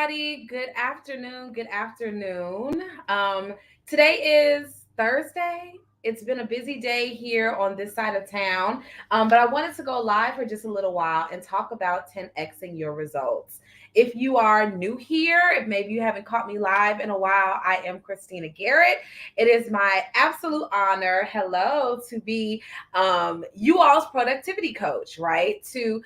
everybody. Good afternoon. Good afternoon. Today is Thursday. It's been a busy day here on this side of town, but I wanted to go live for just a little while and talk about 10xing your results. If you are new here, if maybe you haven't caught me live in a while, I am Christina Garrett. It is my absolute honor, hello, to be you all's productivity coach, right? To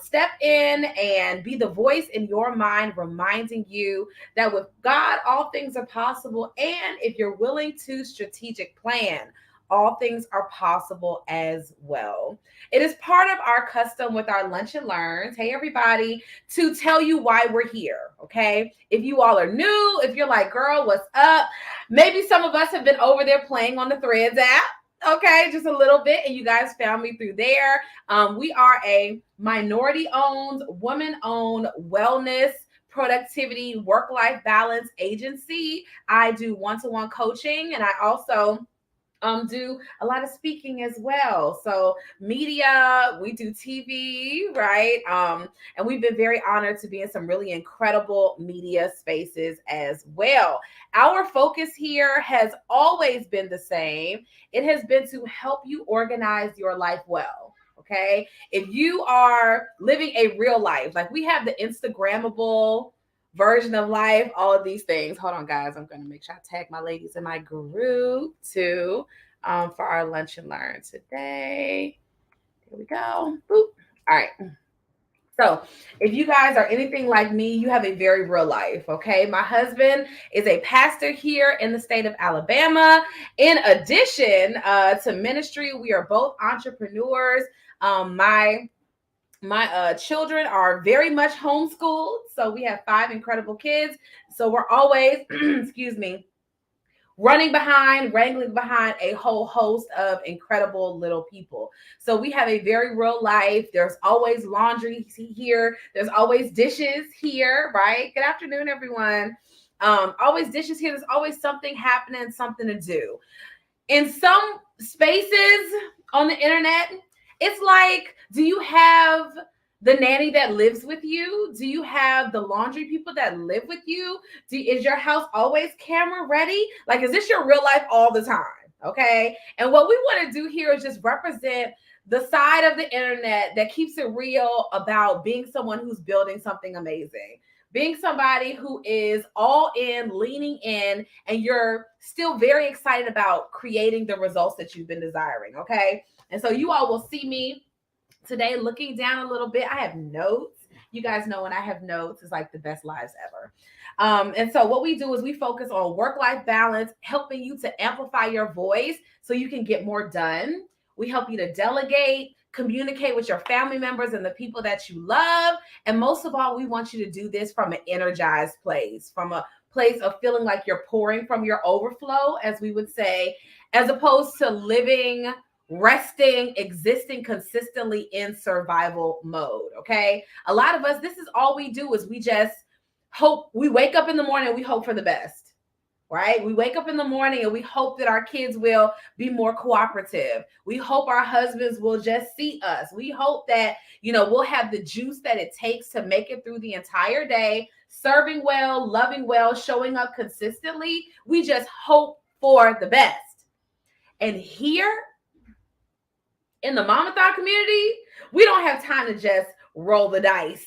step in and be the voice in your mind, reminding you that with God, all things are possible. And if you're willing to strategic plan, all things are possible as well. It is part of our custom with our lunch and learns. Hey, everybody, to tell you why we're here. Okay. If you all are new, if you're like, girl, what's up? Maybe some of us have been over there playing on the Threads app. Okay, just a little bit, and you guys found me through there. We are a minority-owned, woman-owned wellness, productivity, work-life balance agency. I do one-to-one coaching, and I also do a lot of speaking as well. So media, we do TV, right? And we've been very honored to be in some really incredible media spaces as well. Our focus here has always been the same. It has been to help you organize your life well. Okay. If you are living a real life, like we have the Instagrammable version of life, all of these things. Hold on, guys. I'm going to make sure I tag my ladies in my group too for our lunch and learn today. Here we go. Boop. All right. So, if you guys are anything like me, you have a very real life, okay? My husband is a pastor here in the state of Alabama. In addition to ministry, we are both entrepreneurs. My children are very much homeschooled. So we have 5 incredible kids. So we're always, excuse me, running behind, wrangling behind a whole host of incredible little people. So we have a very real life. There's always laundry here. There's always dishes here, right? Good afternoon, everyone. Always dishes here. There's always something happening, something to do. In some spaces on the internet, it's like, do you have the nanny that lives with you? Do you have the laundry people that live with you? Is your house always camera ready? Like, is this your real life all the time? Okay. And what we want to do here is just represent the side of the internet that keeps it real about being someone who's building something amazing, being somebody who is all in, leaning in, and you're still very excited about creating the results that you've been desiring. Okay. And so you all will see me today looking down a little bit. I have notes. You guys know when I have notes, it's like the best lives ever. And so what we do is we focus on work-life balance, helping you to amplify your voice so you can get more done. We help you to delegate, communicate with your family members and the people that you love. And most of all, we want you to do this from an energized place, from a place of feeling like you're pouring from your overflow, as we would say, as opposed to living, resting, existing consistently in survival mode. Okay. A lot of us, this is all we do is we just hope. We wake up in the morning and we hope for the best, right? We wake up in the morning and we hope that our kids will be more cooperative. We hope our husbands will just see us. We hope that, we'll have the juice that it takes to make it through the entire day, serving well, loving well, showing up consistently. We just hope for the best. And here in the Mama Thought community, we don't have time to just roll the dice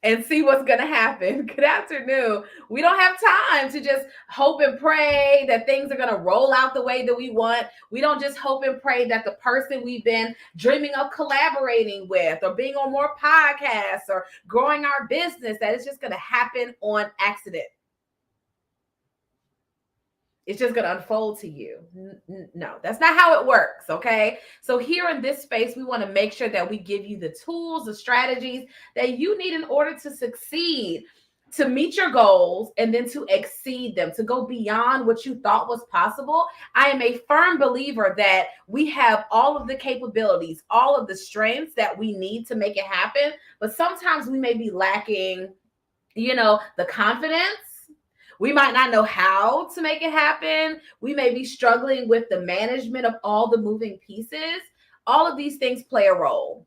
and see what's going to happen. Good afternoon. We don't have time to just hope and pray that things are going to roll out the way that we want. We don't just hope and pray that the person we've been dreaming of collaborating with or being on more podcasts or growing our business, that it's just going to happen on accident. It's just going to unfold to you. No, that's not how it works. Okay. So here in this space, we want to make sure that we give you the tools, the strategies that you need in order to succeed, to meet your goals, and then to exceed them, to go beyond what you thought was possible. I am a firm believer that we have all of the capabilities, all of the strengths that we need to make it happen. But sometimes we may be lacking, the confidence. We might not know how to make it happen. We may be struggling with the management of all the moving pieces. All of these things play a role.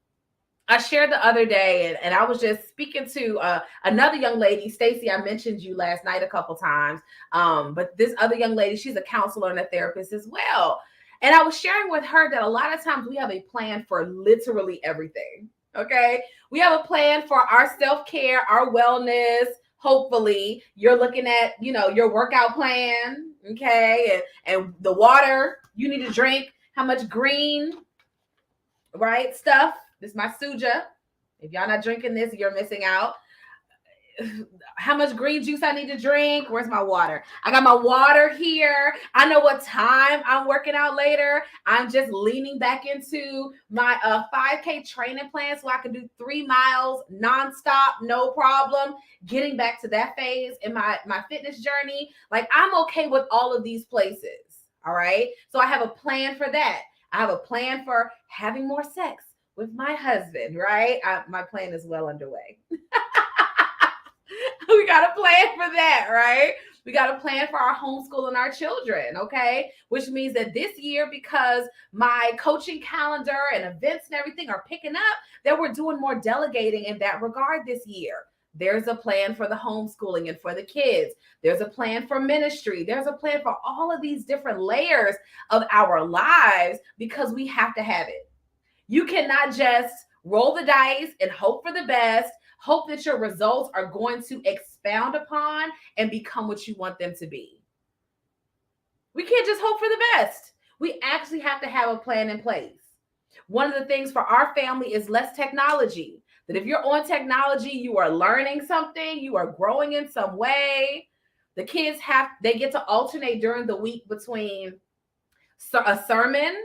I shared the other day, and I was just speaking to another young lady, Stacy. I mentioned you last night a couple times, but this other young lady, she's a counselor and a therapist as well. And I was sharing with her that a lot of times we have a plan for literally everything. Okay, we have a plan for our self-care, our wellness. Hopefully, you're looking at your workout plan, okay, and the water you need to drink, how much green, right, stuff. This is my suja. If y'all not drinking this, you're missing out. How much green juice I need to drink? Where's my water? I got my water here. I know what time I'm working out later. I'm just leaning back into my 5K training plan so I can do 3 miles nonstop, no problem. Getting back to that phase in my fitness journey. Like, I'm okay with all of these places. All right. So I have a plan for that. I have a plan for having more sex with my husband, right? My plan is well underway. We got a plan for that, right? We got a plan for our homeschooling our children, okay? Which means that this year, because my coaching calendar and events and everything are picking up, that we're doing more delegating in that regard this year. There's a plan for the homeschooling and for the kids. There's a plan for ministry. There's a plan for all of these different layers of our lives because we have to have it. You cannot just roll the dice and hope for the best, hope that your results are going to expound upon and become what you want them to be. We can't just hope for the best. We actually have to have a plan in place. One of the things for our family is less technology. That if you're on technology, you are learning something, you are growing in some way. The kids they get to alternate during the week between a sermon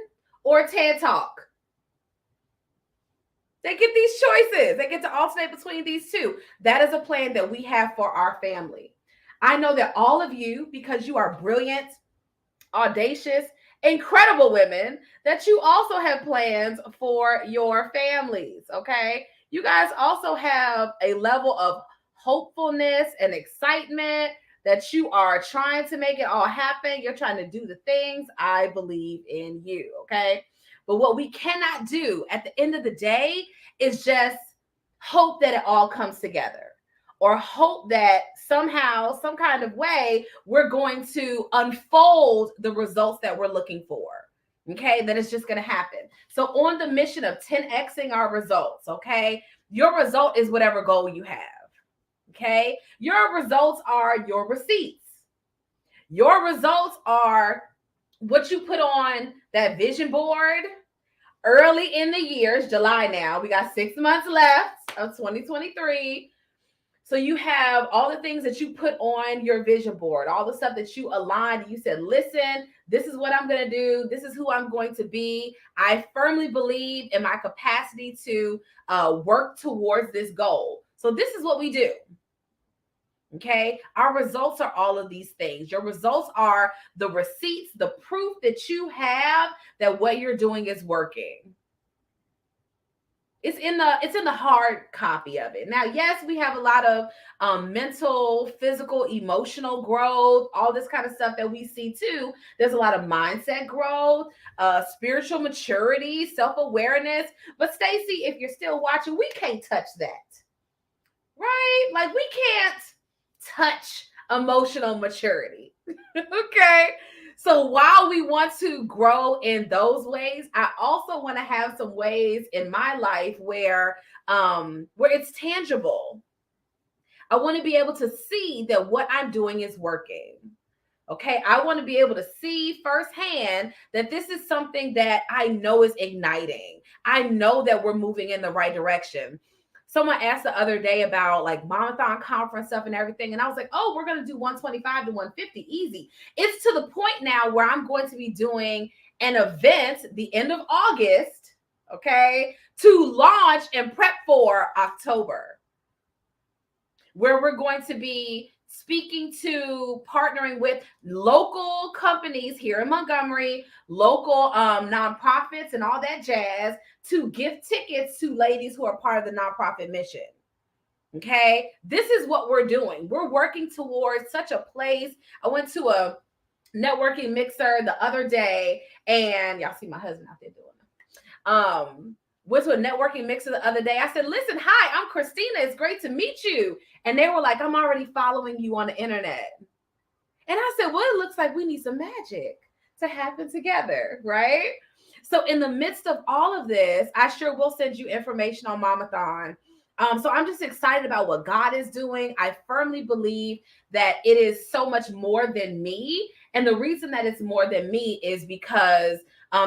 or a TED Talk. They get these choices. They get to alternate between these two. That is a plan that we have for our family. I know that all of you, because you are brilliant, audacious, incredible women, that you also have plans for your families, okay? You guys also have a level of hopefulness and excitement that you are trying to make it all happen. You're trying to do the things. I believe in you, okay? But what we cannot do at the end of the day is just hope that it all comes together, or hope that somehow, some kind of way, we're going to unfold the results that we're looking for. Okay, that is just going to happen. So on the mission of 10xing our results, okay, your result is whatever goal you have. Okay, your results are your receipts. Your results are what you put on that vision board early in the years. July now. We got 6 months left of 2023. So you have all the things that you put on your vision board, all the stuff that you aligned. You said, listen, this is what I'm going to do. This is who I'm going to be. I firmly believe in my capacity to work towards this goal. So this is what we do. Okay, our results are all of these things. Your results are the receipts, the proof that you have that what you're doing is working. It's in the hard copy of it. Now, yes, we have a lot of mental, physical, emotional growth, all this kind of stuff that we see too. There's a lot of mindset growth, spiritual maturity, self-awareness. But Stacy, if you're still watching, we can't touch that, right? Like, we can't touch emotional maturity. Okay. So while we want to grow in those ways, I also want to have some ways in my life where it's tangible. I want to be able to see that what I'm doing is working. Okay. I want to be able to see firsthand that this is something that I know is igniting. I know that we're moving in the right direction. Someone asked the other day about like Momathon conference stuff and everything. And I was like, oh, we're going to do 125 to 150 easy. It's to the point now where I'm going to be doing an event the end of August, okay, to launch and prep for October, where we're going to be speaking to, partnering with local companies here in Montgomery, local nonprofits and all that jazz to gift tickets to ladies who are part of the nonprofit mission. Okay, this is what we're doing. We're working towards such a place. I went to a networking mixer the other day, and y'all see my husband out there doing it. Went to a networking mixer the other day. I said, listen, hi, I'm Christina. It's great to meet you. And they were like, I'm already following you on the internet. And I said, well, it looks like we need some magic to happen together, right? So in the midst of all of this, I sure will send you information on Mamathon. So I'm just excited about what God is doing. I firmly believe that it is so much more than me. And the reason that it's more than me is because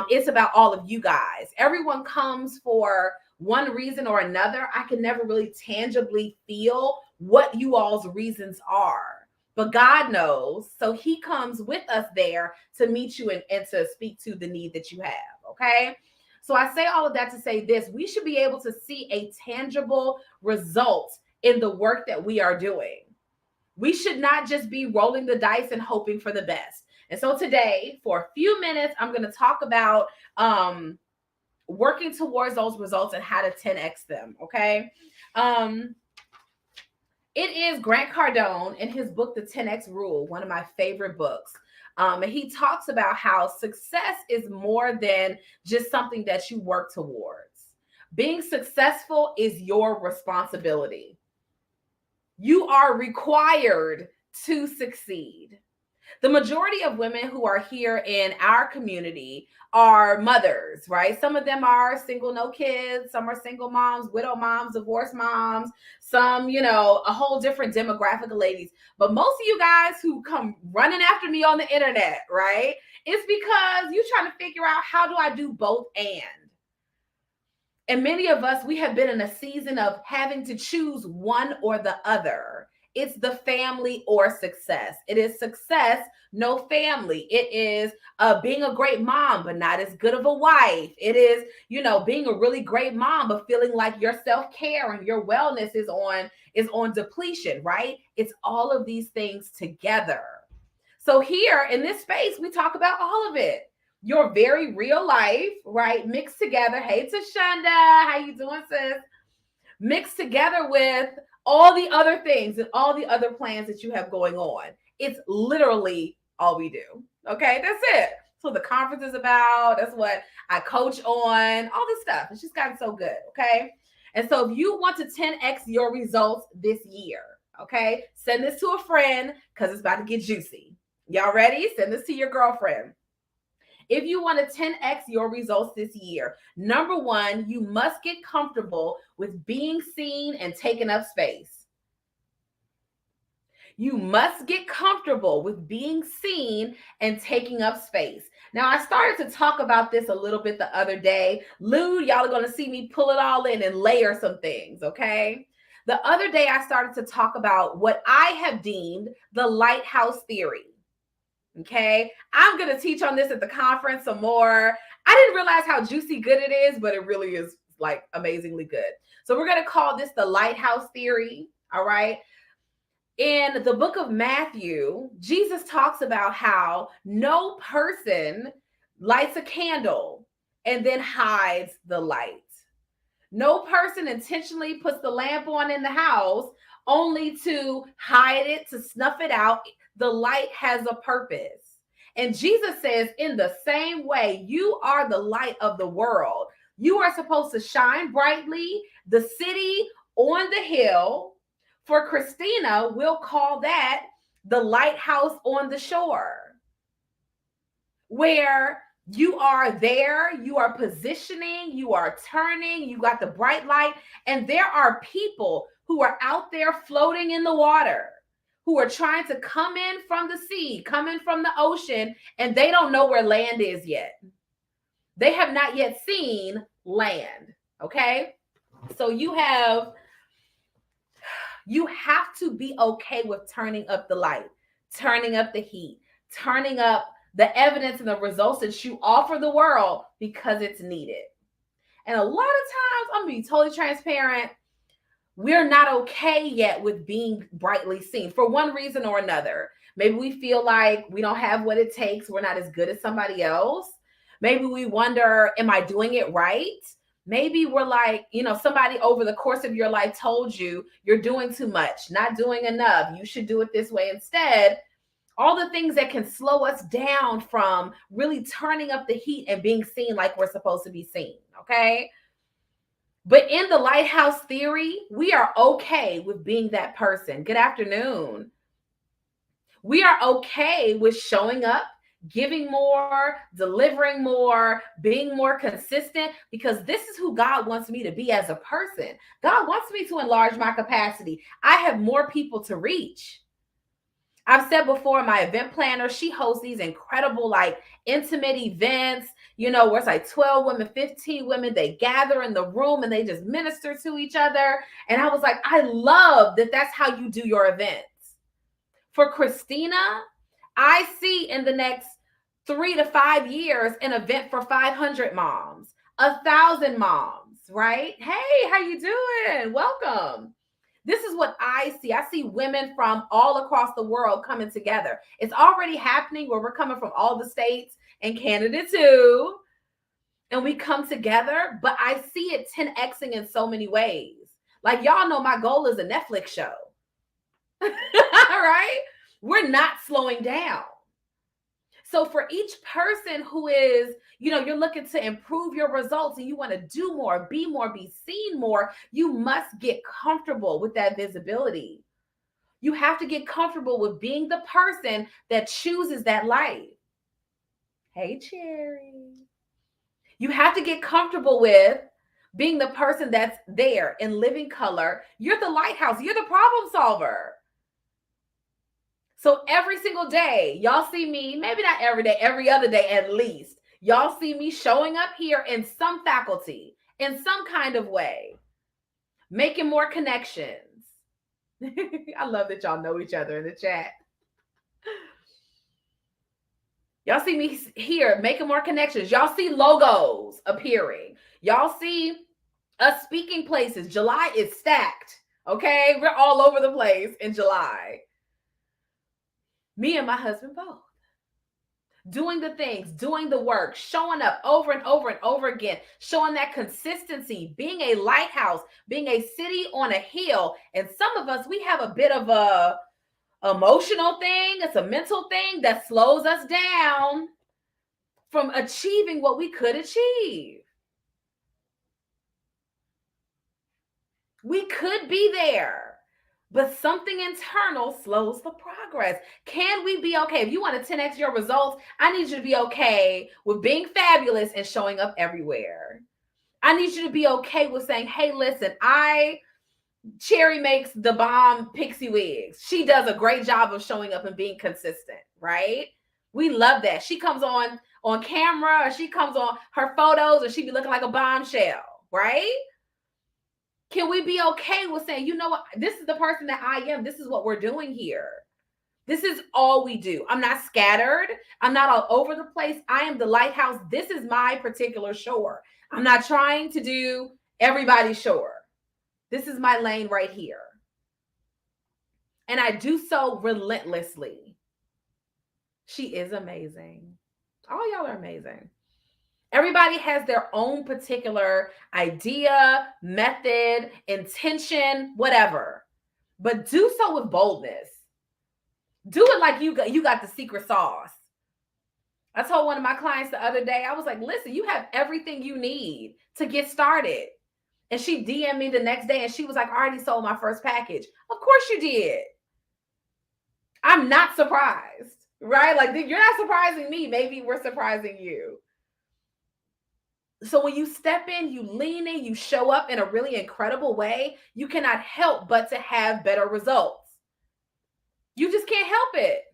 it's about all of you guys. Everyone comes for one reason or another. I can never really tangibly feel what you all's reasons are. But God knows. So he comes with us there to meet you and to speak to the need that you have. Okay. So I say all of that to say this: we should be able to see a tangible result in the work that we are doing. We should not just be rolling the dice and hoping for the best. And so today, for a few minutes, I'm going to talk about working towards those results and how to 10x them. Okay. It is Grant Cardone in his book, The 10X Rule, one of my favorite books. And he talks about how success is more than just something that you work towards. Being successful is your responsibility. You are required to succeed. The majority of women who are here in our community are mothers, right? Some of them are single, no kids. Some are single moms, widow moms, divorced moms, some, a whole different demographic of ladies. But most of you guys who come running after me on the internet, right? It's because you're trying to figure out, how do I do both and many of us, we have been in a season of having to choose one or the other. It's the family or success. It is success, no family. It is being a great mom, but not as good of a wife. It is, being a really great mom, but feeling like your self-care and your wellness is on depletion, right? It's all of these things together. So here in this space, we talk about all of it. Your very real life, right? Mixed together. Hey, Tashonda, how you doing, sis? Mixed together with all the other things and all the other plans that you have going on. It's literally all we do. Okay, that's it. So the conference is about. That's what I coach on. All this stuff. It's just gotten so good. Okay. And so if you want to 10x your results this year, okay, send this to a friend because it's about to get juicy. Y'all ready? Send this to your girlfriend. If you want to 10x your results this year, number one, you must get comfortable with being seen and taking up space. You must get comfortable with being seen and taking up space. Now, I started to talk about this a little bit the other day. Lou, y'all are going to see me pull it all in and layer some things, okay? The other day, I started to talk about what I have deemed the lighthouse theory. Okay, I'm going to teach on this at the conference some more. I didn't realize how juicy good it is, but it really is like amazingly good. So we're going to call this the lighthouse theory. All right. In the book of Matthew, Jesus talks about how no person lights a candle and then hides the light. No person intentionally puts the lamp on in the house only to hide it, to snuff it out. The light has a purpose. And Jesus says, in the same way, you are the light of the world. You are supposed to shine brightly, the city on the hill. For Christina, we'll call that the lighthouse on the shore, where you are there, you are positioning, you are turning, you got the bright light, and there are people who are out there floating in the water, who are trying to come in from the sea, come in from the ocean, and they don't know where land is yet. They have not yet seen land, okay? So you have to be okay with turning up the light, turning up the heat, turning up the evidence and the results that you offer the world because it's needed. And a lot of times, I'm going to be totally transparent, we're not okay yet with being brightly seen for one reason or another. Maybe we feel like we don't have what it takes. We're not as good as somebody else. Maybe we wonder, am I doing it right? Maybe we're like, somebody over the course of your life told you you're doing too much, not doing enough. You should do it this way instead. All the things that can slow us down from really turning up the heat and being seen like we're supposed to be seen, okay? But in the lighthouse theory, we are okay with being that person. Good afternoon. We are okay with showing up, giving more, delivering more, being more consistent, because this is who God wants me to be as a person. God wants me to enlarge my capacity. I have more people to reach. I've said before, my event planner, she hosts these incredible, like intimate events, where it's like 12 women, 15 women, they gather in the room and they just minister to each other. And I was like, I love that that's how you do your events. For Christina, I see in the next 3 to 5 years an event for 500 moms, 1,000 moms, right? Hey, how you doing? Welcome. This is what I see. I see women from all across the world coming together. It's already happening where we're coming from all the states and Canada too. And we come together, but I see it 10xing in so many ways. Like, y'all know my goal is a Netflix show. Right? We're not slowing down. So for each person who is, you're looking to improve your results and you want to do more, be seen more, you must get comfortable with that visibility. You have to get comfortable with being the person that chooses that life. Hey, Cherry. You have to get comfortable with being the person that's there in living color. You're the lighthouse. You're the problem solver. So every single day, y'all see me, maybe not every day, every other day at least, y'all see me showing up here in some faculty, in some kind of way, making more connections. I love that y'all know each other in the chat. Y'all see me here making more connections. Y'all see logos appearing. Y'all see us speaking places. July is stacked. Okay, we're all over the place in July. Me and my husband both. Doing the things, doing the work, showing up over and over and over again, showing that consistency, being a lighthouse, being a city on a hill. And some of us, we have a bit of a emotional thing. It's a mental thing that slows us down from achieving what we could achieve. We could be there, but something internal slows the progress. Can we be okay? If you want to 10x your results, I need you to be okay with being fabulous and showing up everywhere. I need you to be okay with saying, hey, listen, Cherry makes the bomb pixie wigs. She does a great job of showing up and being consistent, right? We love that. She comes on camera, or she comes on her photos, or she be looking like a bombshell, right? Can we be okay with saying, you know what? This is the person that I am. This is what we're doing here. This is all we do. I'm not scattered. I'm not all over the place. I am the lighthouse. This is my particular shore. I'm not trying to do everybody's shore. This is my lane right here. And I do so relentlessly. She is amazing. All y'all are amazing. Everybody has their own particular idea, method, intention, whatever. But do so with boldness. Do it like you got the secret sauce. I told one of my clients the other day, I was like, listen, you have everything you need to get started. And she DM'd me the next day and she was like, I already sold my first package. Of course you did. I'm not surprised, right? Like, you're not surprising me. Maybe we're surprising you. So when you step in, you lean in, you show up in a really incredible way, you cannot help but to have better results. You just can't help it.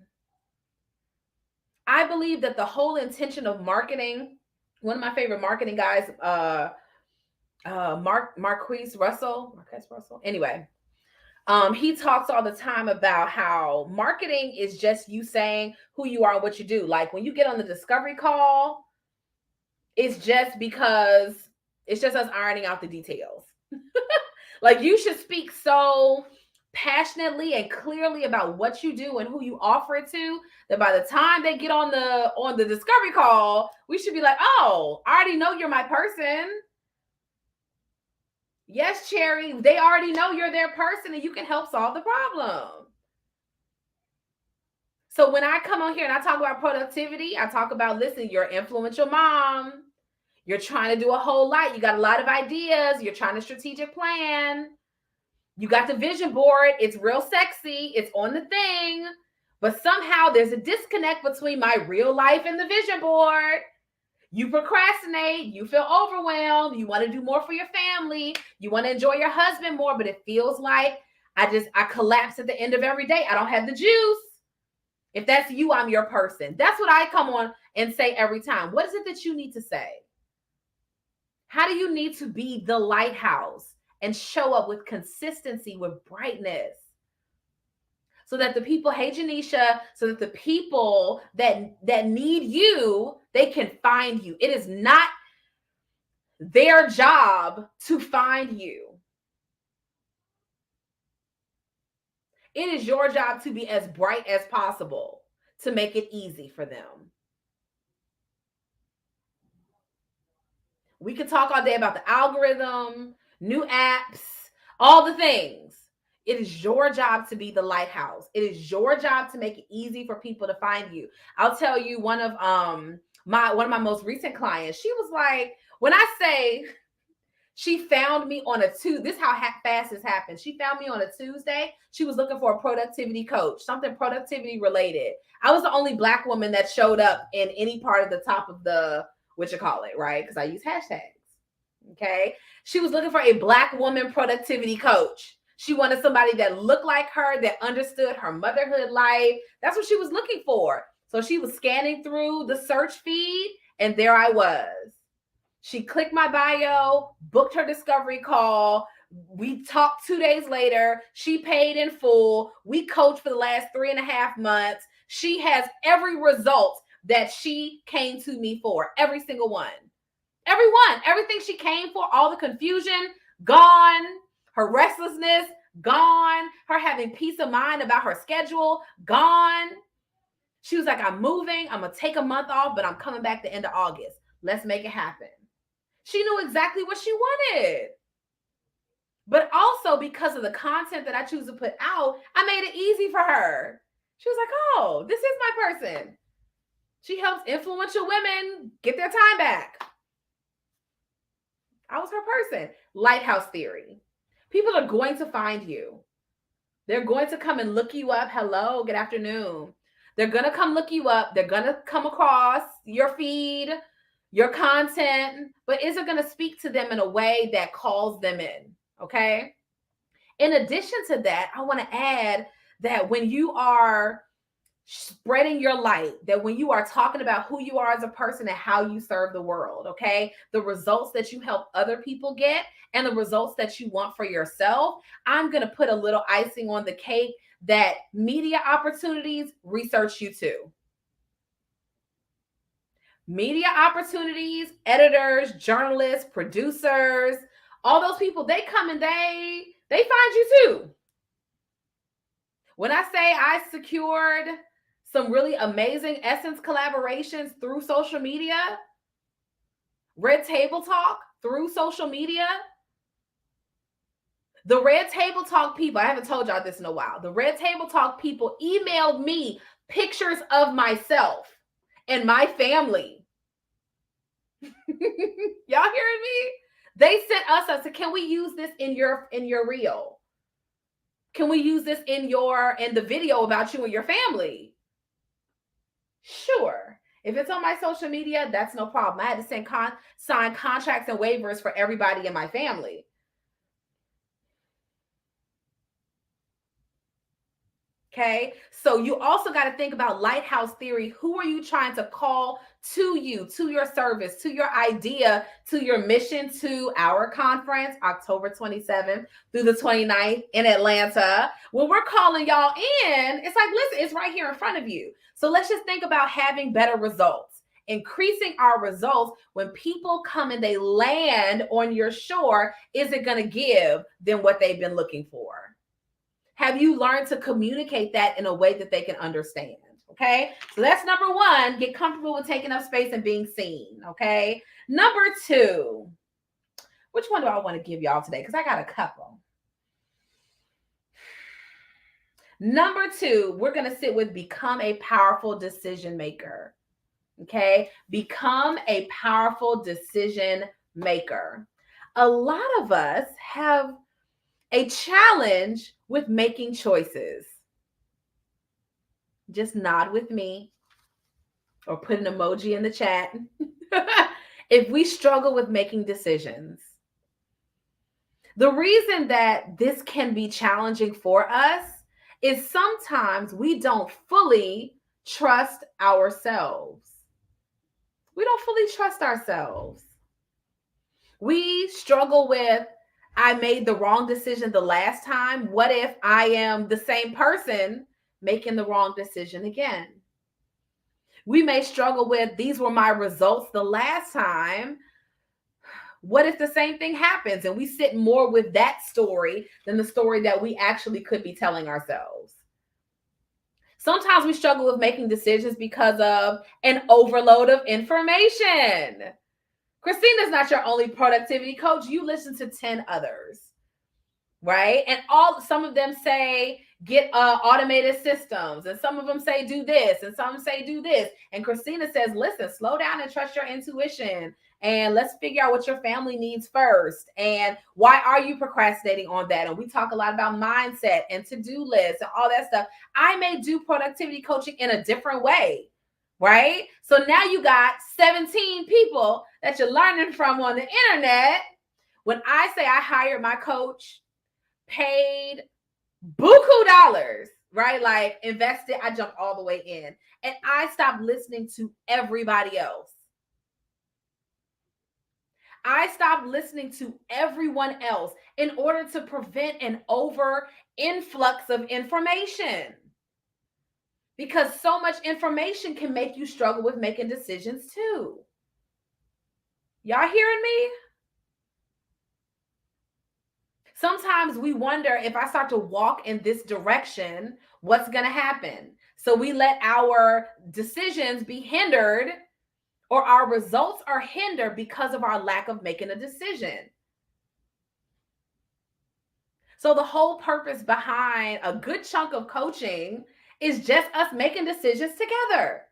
I believe that the whole intention of marketing, one of my favorite marketing guys, Marquise Russell. Anyway, he talks all the time about how marketing is just you saying who you are and what you do. Like when you get on the discovery call, it's just us ironing out the details. Like you should speak so passionately and clearly about what you do and who you offer it to, that by the time they get on the discovery call, we should be like, oh, I already know you're my person. Yes, Cherry, they already know you're their person and you can help solve the problem. So when I come on here and I talk about productivity, I talk about, listen, you're an influential mom. You're trying to do a whole lot. You got a lot of ideas. You're trying to strategic plan. You got the vision board. It's real sexy. It's on the thing. But somehow there's a disconnect between my real life and the vision board. You procrastinate. You feel overwhelmed. You want to do more for your family. You want to enjoy your husband more, but it feels like I collapse at the end of every day. I don't have the juice. If that's you, I'm your person. That's what I come on and say every time. What is it that you need to say? How do you need to be the lighthouse and show up with consistency, with brightness? So that the people, hey Janisha, so that the people that need you, they can find you. It is not their job to find you. It is your job to be as bright as possible to make it easy for them. We could talk all day about the algorithm, new apps, all the things. It is your job to be the lighthouse. It is your job to make it easy for people to find you. I'll tell you one of my most recent clients, she was like, when I say she found me on a Tuesday, this is how fast this happened. She found me on a Tuesday. She was looking for a productivity coach, something productivity related. I was the only Black woman that showed up in any part of the top of the, what you call it, right? Because I use hashtags. Okay. She was looking for a Black woman productivity coach. She wanted somebody that looked like her, that understood her motherhood life. That's what she was looking for. So she was scanning through the search feed, and there I was. She clicked my bio, booked her discovery call. We talked 2 days later. She paid in full. We coached for the last 3.5 months. She has every result that she came to me for. Every single one. Everyone. Everything she came for, all the confusion, gone. Her restlessness, gone. Her having peace of mind about her schedule, gone. She was like, I'm moving. I'm going to take a month off, but I'm coming back the end of August. Let's make it happen. She knew exactly what she wanted. But also because of the content that I choose to put out, I made it easy for her. She was like, oh, this is my person. She helps influential women get their time back. I was her person. Lighthouse theory. People are going to find you. They're going to come and look you up. Hello, good afternoon. They're going to come look you up. They're going to come across your feed, your content, but is it going to speak to them in a way that calls them in? Okay. In addition to that, I want to add that when you are spreading your light, that when you are talking about who you are as a person and how you serve the world, okay, the results that you help other people get and the results that you want for yourself, I'm going to put a little icing on the cake that media opportunities research you too. Media opportunities, editors, journalists, producers, all those people, they come and they find you too. When I say I secured some really amazing Essence collaborations through social media, Red Table Talk through social media, the Red Table Talk people, I haven't told y'all this in a while. The Red Table Talk people emailed me pictures of myself and my family. Y'all hearing me? They sent us and said, can we use this in your reel? Can we use this in the video about you and your family? Sure. If it's on my social media, that's no problem. I had to sign contracts and waivers for everybody in my family. Okay. So you also got to think about lighthouse theory. Who are you trying to call to you, to your service, to your idea, to your mission, to our conference, October 27th through the 29th in Atlanta? When we're calling y'all in, it's like, listen, it's right here in front of you. So let's just think about having better results, increasing our results. When people come and they land on your shore, is it going to give them what they've been looking for? Have you learned to communicate that in a way that they can understand? Okay. So that's number one, get comfortable with taking up space and being seen. Okay. Number two, which one do I want to give y'all today? Because I got a couple. Number two, we're going to sit with become a powerful decision maker. Okay. Become a powerful decision maker. A lot of us have a challenge with making choices. Just nod with me or put an emoji in the chat if we struggle with making decisions. The reason that this can be challenging for us is sometimes we don't fully trust ourselves. We don't fully trust ourselves. We struggle with, I made the wrong decision the last time. What if I am the same person making the wrong decision again? We may struggle with, these were my results the last time. What if the same thing happens and we sit more with that story than the story that we actually could be telling ourselves? Sometimes we struggle with making decisions because of an overload of information. Christina's not your only productivity coach. You listen to 10 others, right? And some of them say get automated systems, and some of them say do this, and some say do this. And Christina says, listen, slow down and trust your intuition. And let's figure out what your family needs first. And why are you procrastinating on that? And we talk a lot about mindset and to-do lists and all that stuff. I may do productivity coaching in a different way, right? So now you got 17 people that you're learning from on the internet. When I say I hired my coach, paid buku dollars, right? Like invested, I jumped all the way in. And I stopped listening to everybody else. I stopped listening to everyone else in order to prevent an over influx of information. Because so much information can make you struggle with making decisions too. Y'all hearing me? Sometimes we wonder, if I start to walk in this direction, what's going to happen? So we let our decisions be hindered, or our results are hindered because of our lack of making a decision. So the whole purpose behind a good chunk of coaching is just us making decisions together.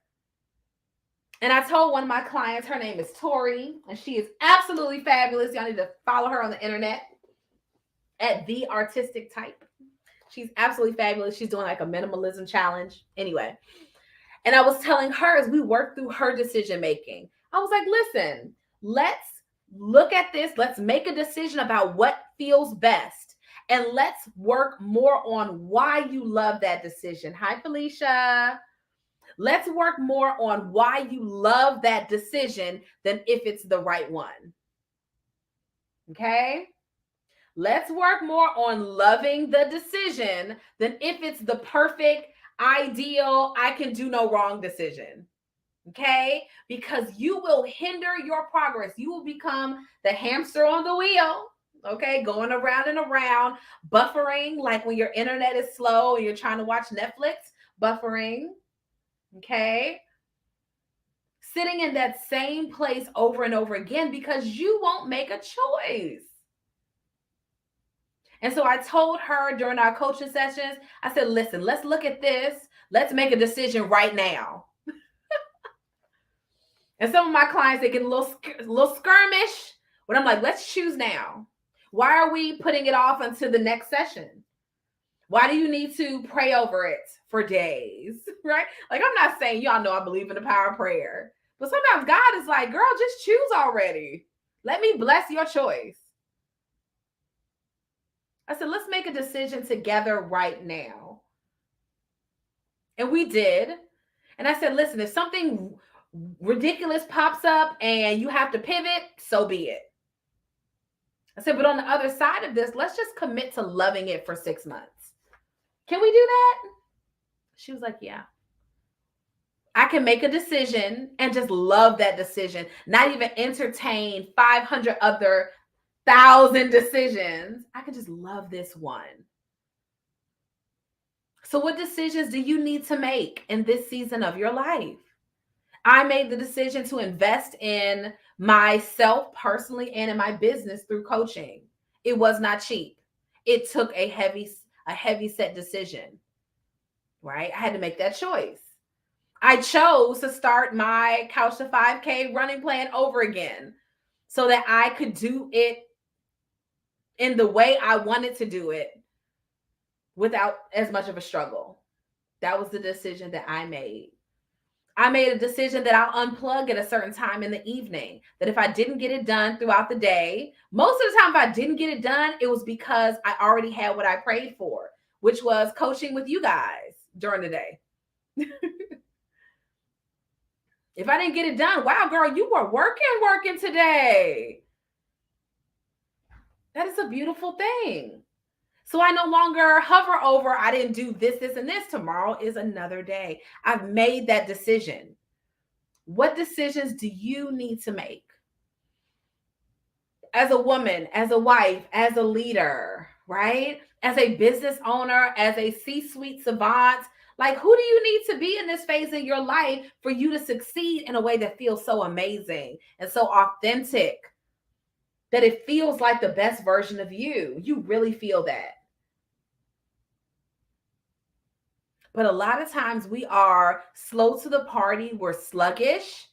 And I told one of my clients, her name is Tori, and she is absolutely fabulous. Y'all need to follow her on the internet at The Artistic Type. She's absolutely fabulous. She's doing like a minimalism challenge. Anyway, and I was telling her as we worked through her decision making, I was like, listen, let's look at this. Let's make a decision about what feels best. And let's work more on why you love that decision. Hi, Felicia. Let's work more on why you love that decision than if it's the right one. Okay? Let's work more on loving the decision than if it's the perfect, ideal, I can do no wrong decision. Okay? Because you will hinder your progress. You will become the hamster on the wheel. Okay? Going around and around, buffering, like when your internet is slow and you're trying to watch Netflix, buffering. Okay? Sitting in that same place over and over again because you won't make a choice. And so I told her during our coaching sessions, I said, listen, let's look at this. Let's make a decision right now. And some of my clients, they get a little skirmish, but I'm like, let's choose now. Why are we putting it off until the next session? Why do you need to pray over it for days, right? Like, I'm not saying, y'all know I believe in the power of prayer, but sometimes God is like, girl, just choose already. Let me bless your choice. I said, let's make a decision together right now. And we did. And I said, listen, if something ridiculous pops up and you have to pivot, so be it. I said, but on the other side of this, let's just commit to loving it for 6 months. Can we do that? She was like, yeah. I can make a decision and just love that decision, not even entertain 500 other 1,000 decisions. I could just love this one. So what decisions do you need to make in this season of your life? I made the decision to invest in myself personally and in my business through coaching. It was not cheap. It took a heavy set decision, right? I had to make that choice. I chose to start my Couch to 5K running plan over again so that I could do it in the way I wanted to do it without as much of a struggle. That was the decision that I made. I made a decision that I'll unplug at a certain time in the evening. That if I didn't get it done throughout the day, most of the time, if I didn't get it done, it was because I already had what I prayed for, which was coaching with you guys during the day. If I didn't get it done, wow, girl, you were working today. That is a beautiful thing. So I no longer hover over, I didn't do this, and this. Tomorrow is another day. I've made that decision. What decisions do you need to make? As a woman, as a wife, as a leader, right? As a business owner, as a C-suite savant, like who do you need to be in this phase in your life for you to succeed in a way that feels so amazing and so authentic that it feels like the best version of you? You really feel that. But a lot of times we are slow to the party, we're sluggish,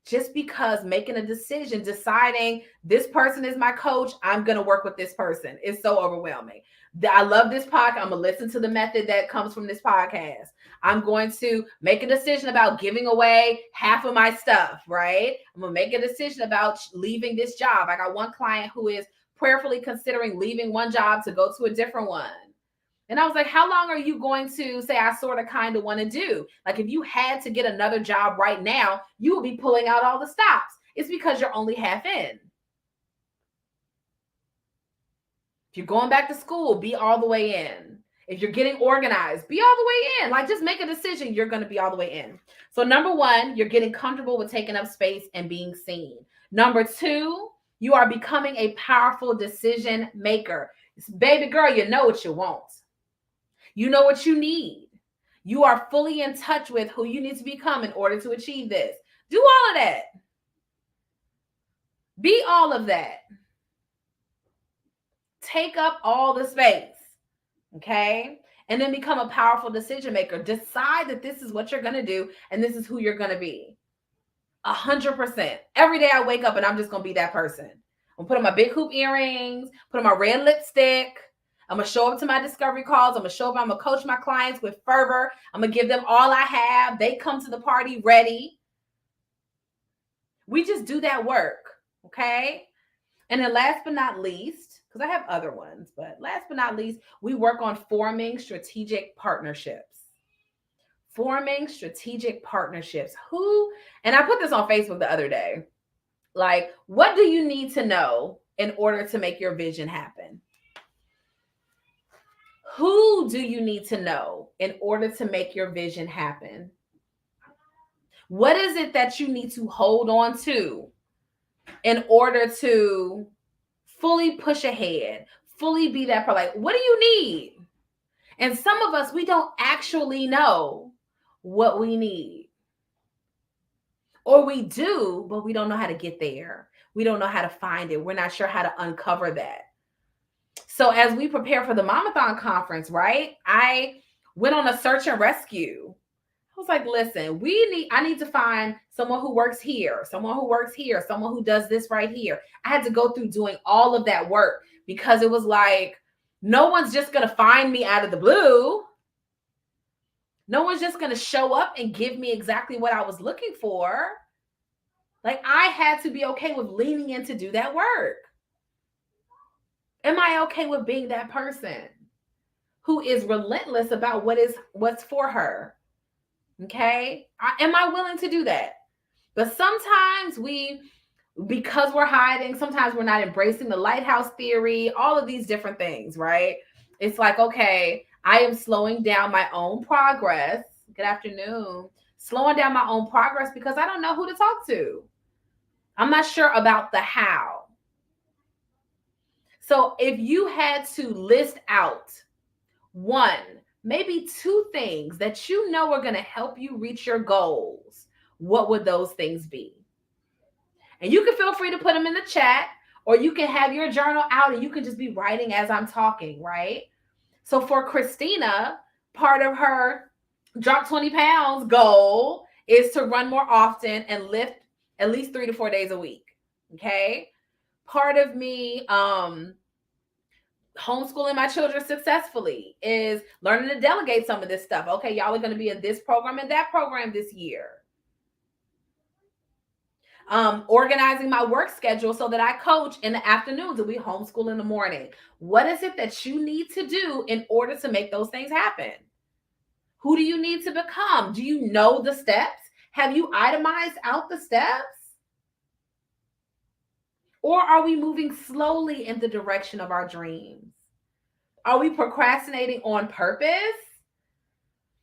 just because making a decision, deciding this person is my coach, I'm going to work with this person is so overwhelming. I love this podcast. I'm going to listen to the method that comes from this podcast. I'm going to make a decision about giving away half of my stuff, right? I'm going to make a decision about leaving this job. I got one client who is prayerfully considering leaving one job to go to a different one. And I was like, how long are you going to say, I sort of kind of want to do? Like, if you had to get another job right now, you will be pulling out all the stops. It's because you're only half in. If you're going back to school, be all the way in. If you're getting organized, be all the way in. Like, just make a decision. You're going to be all the way in. So 1, you're getting comfortable with taking up space and being seen. 2, you are becoming a powerful decision maker. Baby girl, you know what you want. You know what you need. You are fully in touch with who you need to become in order to achieve this. Do all of that. Be all of that. Take up all the space. Okay? And then become a powerful decision maker. Decide that this is what you're going to do and this is who you're going to be. 100%. Every day I wake up and I'm just going to be that person. I'm going to put on my big hoop earrings, put on my red lipstick. I'm going to show up to my discovery calls. I'm going to show up. I'm going to coach my clients with fervor. I'm going to give them all I have. They come to the party ready. We just do that work. Okay. And then last but not least, because I have other ones, but last but not least, we work on forming strategic partnerships. Forming strategic partnerships. And I put this on Facebook the other day. Like, what do you need to know in order to make your vision happen? Who do you need to know in order to make your vision happen? What is it that you need to hold on to in order to fully push ahead, fully be that part? Like, what do you need? And some of us, we don't actually know what we need. Or we do, but we don't know how to get there. We don't know how to find it. We're not sure how to uncover that. So as we prepare for the Mamathon conference, right, I went on a search and rescue. I was like, listen, I need to find someone who works here, someone who works here, someone who does this right here. I had to go through doing all of that work because it was like, no one's just going to find me out of the blue. No one's just going to show up and give me exactly what I was looking for. Like, I had to be okay with leaning in to do that work. Am I okay with being that person who is relentless about what's for her? Okay. Am I willing to do that? But sometimes because we're hiding, sometimes we're not embracing the lighthouse theory, all of these different things, right? It's like, okay, I am slowing down my own progress. Good afternoon. Slowing down my own progress because I don't know who to talk to. I'm not sure about the how. So if you had to list out 1, maybe 2 things that you know are going to help you reach your goals, what would those things be? And you can feel free to put them in the chat, or you can have your journal out and you can just be writing as I'm talking, right? So for Christina, part of her drop 20 pounds goal is to run more often and lift at least 3 to 4 days a week. Okay. Part of me, homeschooling my children successfully is learning to delegate some of this stuff. Okay, y'all are going to be in this program and that program this year. Organizing my work schedule so that I coach in the afternoons and we homeschool in the morning. What is it that you need to do in order to make those things happen? Who do you need to become? Do you know the steps? Have you itemized out the steps? Or are we moving slowly in the direction of our dreams? Are we procrastinating on purpose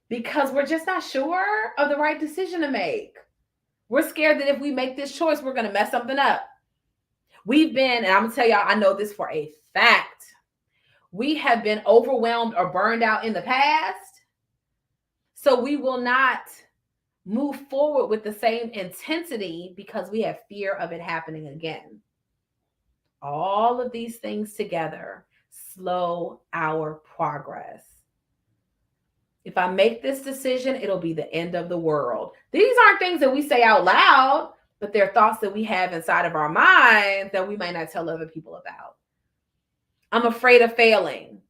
because we're just not sure of the right decision to make? We're scared that if we make this choice, we're going to mess something up. We've been, and I'm going to tell y'all, I know this for a fact, we have been overwhelmed or burned out in the past. So we will not move forward with the same intensity because we have fear of it happening again. All of these things together slow our progress. If I make this decision, it'll be the end of the world. These aren't things that we say out loud, but they're thoughts that we have inside of our minds that we might not tell other people about. I'm afraid of failing.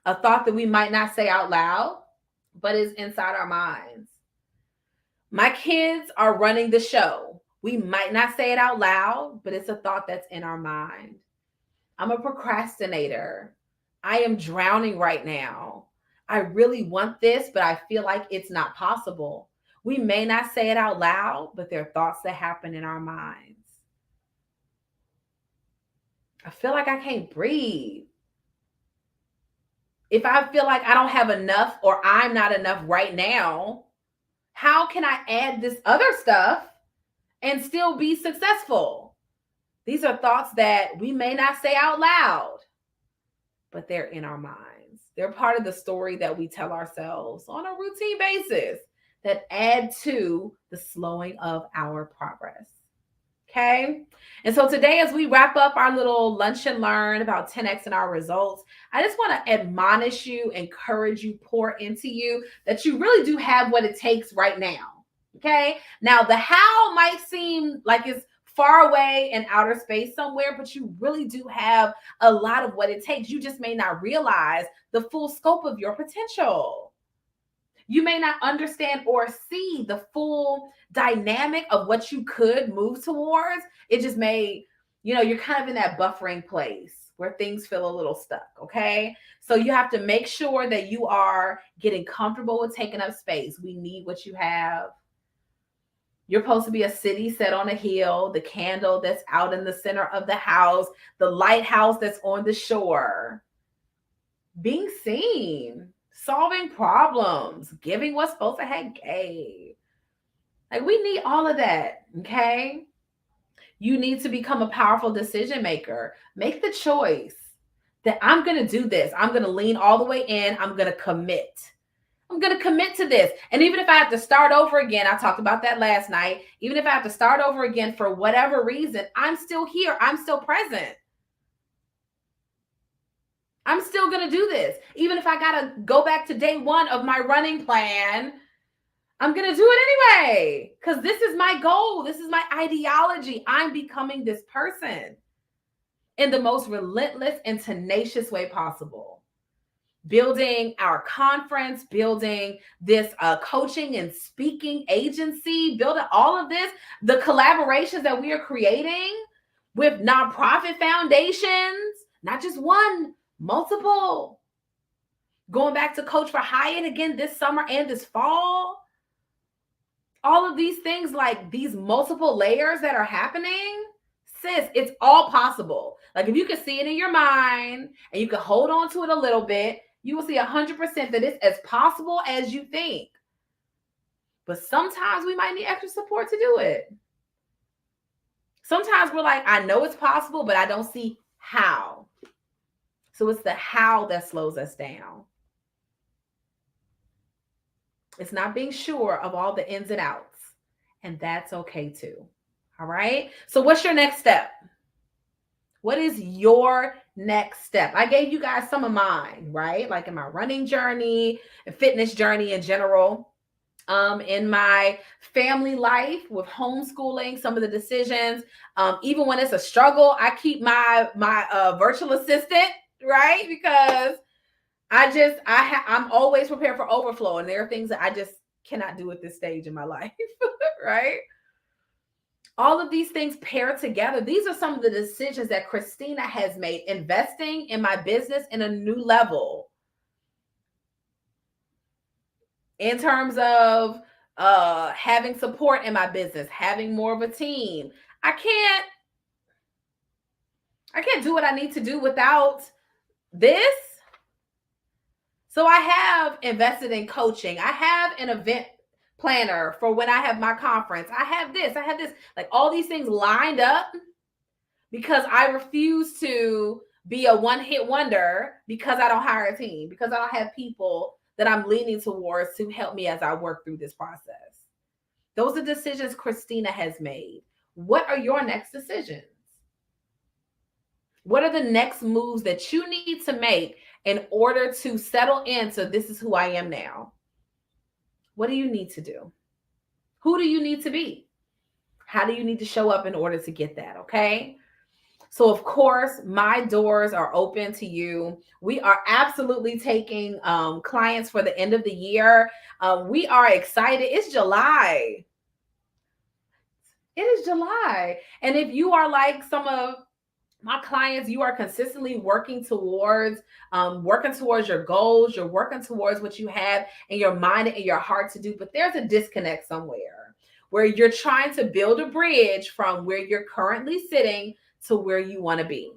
A thought that we might not say out loud, but is inside our minds. My kids are running the show. We might not say it out loud, but it's a thought that's in our mind. I'm a procrastinator. I am drowning right now. I really want this, but I feel like it's not possible. We may not say it out loud, but they're thoughts that happen in our minds. I feel like I can't breathe. If I feel like I don't have enough or I'm not enough right now, how can I add this other stuff and still be successful? These are thoughts that we may not say out loud, but they're in our minds. They're part of the story that we tell ourselves on a routine basis that add to the slowing of our progress. Okay. And so today, as we wrap up our little lunch and learn about 10X in our results, I just want to admonish you, encourage you, pour into you that you really do have what it takes right now. Okay. Now, the how might seem like it's far away in outer space somewhere, but you really do have a lot of what it takes. You just may not realize the full scope of your potential. You may not understand or see the full dynamic of what you could move towards. It just may, you're kind of in that buffering place where things feel a little stuck, okay? So you have to make sure that you are getting comfortable with taking up space. We need what you have. You're supposed to be a city set on a hill, the candle that's out in the center of the house, the lighthouse that's on the shore. Being seen, solving problems, giving what's supposed to have gave. Like, we need all of that, okay? You need to become a powerful decision maker. Make the choice that I'm going to do this. I'm going to lean all the way in. I'm going to commit. I'm going to commit to this. And even if I have to start over again, I talked about that last night. Even if I have to start over again for whatever reason, I'm still here. I'm still present. I'm still going to do this. Even if I got to go back to day one of my running plan, I'm going to do it anyway, because this is my goal. This is my ideology. I'm becoming this person in the most relentless and tenacious way possible. Building our conference, building this coaching and speaking agency, building all of this, the collaborations that we are creating with nonprofit foundations, not just one, multiple. Going back to Coach for Hyatt again this summer and this fall. All of these things, like these multiple layers that are happening, sis, it's all possible. Like, if you can see it in your mind and you can hold on to it a little bit, you will see 100% that it's as possible as you think. But sometimes we might need extra support to do it. Sometimes we're like, I know it's possible, but I don't see how. So it's the how that slows us down. It's not being sure of all the ins and outs. And that's okay too. All right. So what's your next step? What is your next step? I gave you guys some of mine, right? Like in my running journey and fitness journey in general. in my family life with homeschooling, some of the decisions, even when it's a struggle, I keep my virtual assistant, right? Because I'm always prepared for overflow, and there are things that I just cannot do at this stage in my life, right? All of these things paired together. These are some of the decisions that Christina has made, investing in my business in a new level in terms of having support in my business, having more of a team. I can't do what I need to do without this. So I have invested in coaching. I have an event planner for when I have my conference. I have this, like all these things lined up because I refuse to be a one-hit wonder because I don't hire a team, because I don't have people that I'm leaning towards to help me as I work through this process. Those are decisions Christina has made. What are your next decisions? What are the next moves that you need to make in order to settle into this is who I am now? What do you need to do? Who do you need to be? How do you need to show up in order to get that? Okay. So, of course, my doors are open to you. We are absolutely taking clients for the end of the year. We are excited. It's July. It is July. And if you are like some of my clients, you are consistently working towards your goals, you're working towards what you have in your mind and in your heart to do, but there's a disconnect somewhere where you're trying to build a bridge from where you're currently sitting to where you want to be.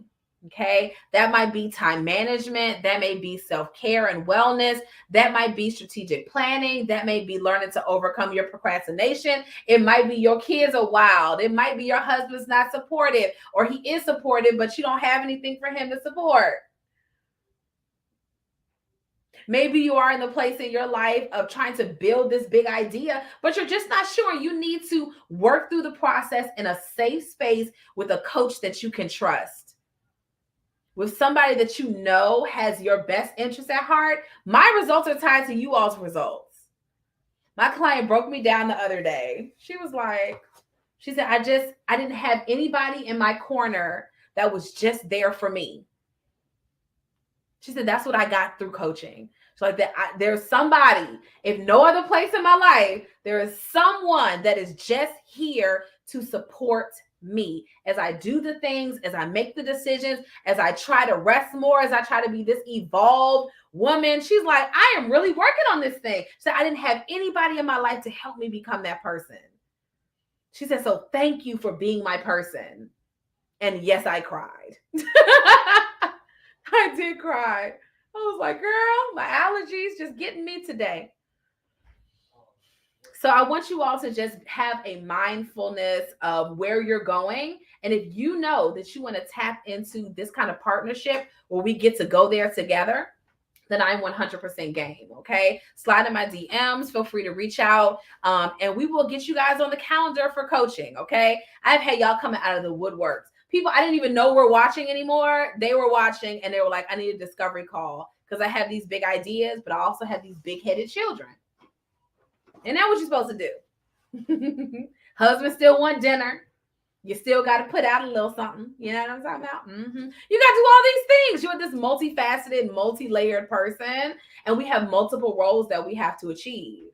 Okay, that might be time management, that may be self-care and wellness, that might be strategic planning, that may be learning to overcome your procrastination. It might be your kids are wild, it might be your husband's not supportive, or he is supportive but you don't have anything for him to support. Maybe you are in the place in your life of trying to build this big idea, but you're just not sure. You need to work through the process in a safe space with a coach that you can trust, with somebody that you know has your best interest at heart. My results are tied to you all's results. My client broke me down the other day. She said, I didn't have anybody in my corner that was just there for me. She said, that's what I got through coaching. So like that, there's somebody, if no other place in my life, there is someone that is just here to support me as I do the things, as I make the decisions, as I try to rest more, as I try to be this evolved woman. She's like, I am really working on this thing. She said, I didn't have anybody in my life to help me become that person. She said, so thank you for being my person. And yes, I cried. I did cry. I was like, girl, my allergies just getting me today. So I want you all to just have a mindfulness of where you're going. And if you know that you want to tap into this kind of partnership where we get to go there together, then I'm 100% game. Okay. Slide in my DMs. Feel free to reach out. And we will get you guys on the calendar for coaching. Okay. I've had y'all coming out of the woodworks. People I didn't even know were watching anymore. They were watching and they were like, I need a discovery call because I have these big ideas, but I also have these big headed children. And that's what you're supposed to do. Husband still want dinner. You still got to put out a little something. You know what I'm talking about? Mm-hmm. You got to do all these things. You're this multifaceted, multi-layered person. And we have multiple roles that we have to achieve.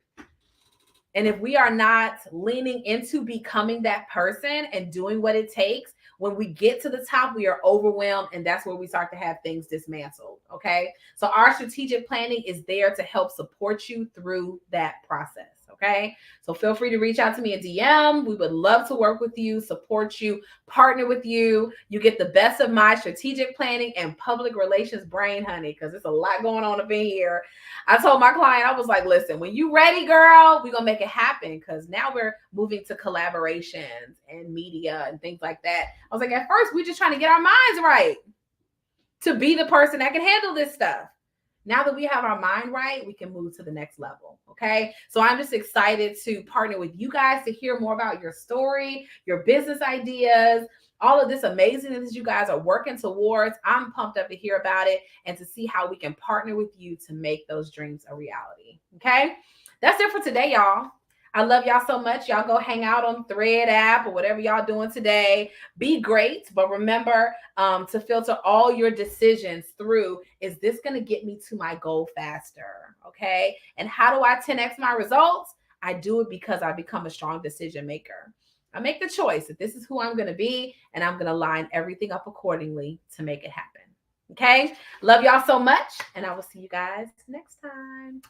And if we are not leaning into becoming that person and doing what it takes, when we get to the top, we are overwhelmed. And that's where we start to have things dismantled. Okay. So our strategic planning is there to help support you through that process. Okay. So feel free to reach out to me in DM. We would love to work with you, support you, partner with you. You get the best of my strategic planning and public relations brain, honey, because there's a lot going on up in here. I told my client, I was like, listen, when you ready, girl, we're going to make it happen, because now we're moving to collaborations and media and things like that. I was like, at first, we're just trying to get our minds right to be the person that can handle this stuff. Now that we have our mind right, we can move to the next level. Okay. So I'm just excited to partner with you guys to hear more about your story, your business ideas, all of this amazingness that you guys are working towards. I'm pumped up to hear about it and to see how we can partner with you to make those dreams a reality. Okay. That's it for today, y'all. I love y'all so much. Y'all go hang out on Thread app or whatever y'all doing today. Be great, but remember to filter all your decisions through, is this going to get me to my goal faster? Okay. And how do I 10x my results? I do it because I become a strong decision maker. I make the choice that this is who I'm going to be, and I'm going to line everything up accordingly to make it happen. Okay. Love y'all so much, and I will see you guys next time.